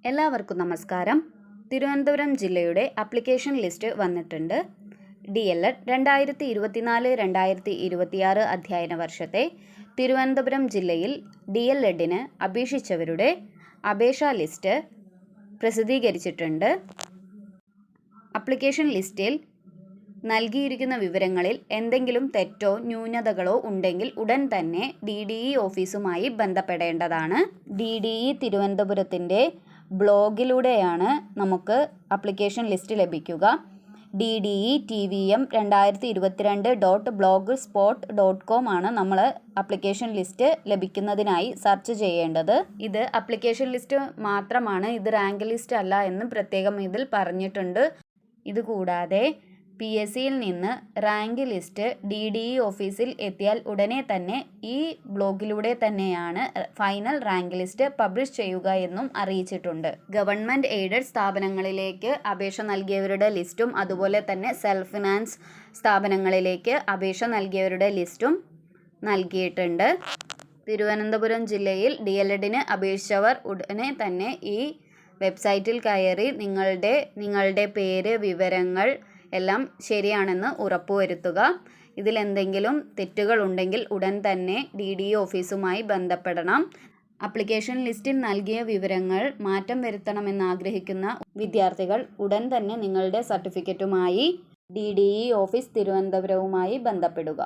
എല്ലാവർക്കും നമസ്കാരം. തിരുവനന്തപുരം ജില്ലയുടെ ആപ്ലിക്കേഷൻ ലിസ്റ്റ് വന്നിട്ടുണ്ട്. DLED 2024-2026 അധ്യയന വർഷത്തെ തിരുവനന്തപുരം ജില്ലയിൽ DLEDന് അപേക്ഷിച്ചവരുടെ അപേക്ഷാ ലിസ്റ്റ് പ്രസിദ്ധീകരിച്ചിട്ടുണ്ട്. ആപ്ലിക്കേഷൻ ലിസ്റ്റിൽ നൽകിയിരിക്കുന്ന വിവരങ്ങളിൽ എന്തെങ്കിലും തെറ്റോ ന്യൂനതകളോ ഉണ്ടെങ്കിൽ ഉടൻ തന്നെ DDE ഓഫീസുമായി ബന്ധപ്പെടേണ്ടതാണ്. DDE തിരുവനന്തപുരത്തിൻ്റെ ബ്ലോഗിലൂടെയാണ് നമുക്ക് ആപ്ലിക്കേഷൻ ലിസ്റ്റ് ലഭിക്കുക. DDE-TVM2022.blogspot.com ആണ് നമ്മൾ ആപ്ലിക്കേഷൻ ലിസ്റ്റ് ലഭിക്കുന്നതിനായി സെർച്ച് ചെയ്യേണ്ടത്. ഇത് ആപ്ലിക്കേഷൻ ലിസ്റ്റ് മാത്രമാണ്, ഇത് റാങ്ക് ലിസ്റ്റ് അല്ല എന്ന് പ്രത്യേകം ഇതിൽ പറഞ്ഞിട്ടുണ്ട്. ഇതുകൂടാതെ PSCയിൽ നിന്ന് റാങ്ക് ലിസ്റ്റ് DDE ഓഫീസിൽ എത്തിയാൽ ഉടനെ തന്നെ ഈ ബ്ലോഗിലൂടെ തന്നെയാണ് ഫൈനൽ റാങ്ക് ലിസ്റ്റ് പബ്ലിഷ് ചെയ്യുക എന്നും അറിയിച്ചിട്ടുണ്ട്. ഗവൺമെൻറ് എയ്ഡഡ് സ്ഥാപനങ്ങളിലേക്ക് അപേക്ഷ നൽകിയവരുടെ ലിസ്റ്റും അതുപോലെ തന്നെ സെൽഫ് ഫിനാൻസ് സ്ഥാപനങ്ങളിലേക്ക് അപേക്ഷ നൽകിയവരുടെ ലിസ്റ്റും നൽകിയിട്ടുണ്ട്. തിരുവനന്തപുരം ജില്ലയിൽ DLEDന് അപേക്ഷിച്ചവർ ഉടനെ തന്നെ ഈ വെബ്സൈറ്റിൽ കയറി നിങ്ങളുടെ പേര്, വിവരങ്ങൾ എല്ലാം ശരിയാണെന്ന് ഉറപ്പുവരുത്തുക. ഇതിലെന്തെങ്കിലും തെറ്റുകൾ ഉണ്ടെങ്കിൽ ഉടൻ തന്നെ DDE ഓഫീസുമായി ബന്ധപ്പെടണം. ആപ്ലിക്കേഷൻ ലിസ്റ്റിൽ നൽകിയ വിവരങ്ങൾ മാറ്റം വരുത്തണമെന്നാഗ്രഹിക്കുന്ന വിദ്യാർത്ഥികൾ ഉടൻ തന്നെ നിങ്ങളുടെ സർട്ടിഫിക്കറ്റുമായി DDE ഓഫീസ് തിരുവനന്തപുരവുമായി ബന്ധപ്പെടുക.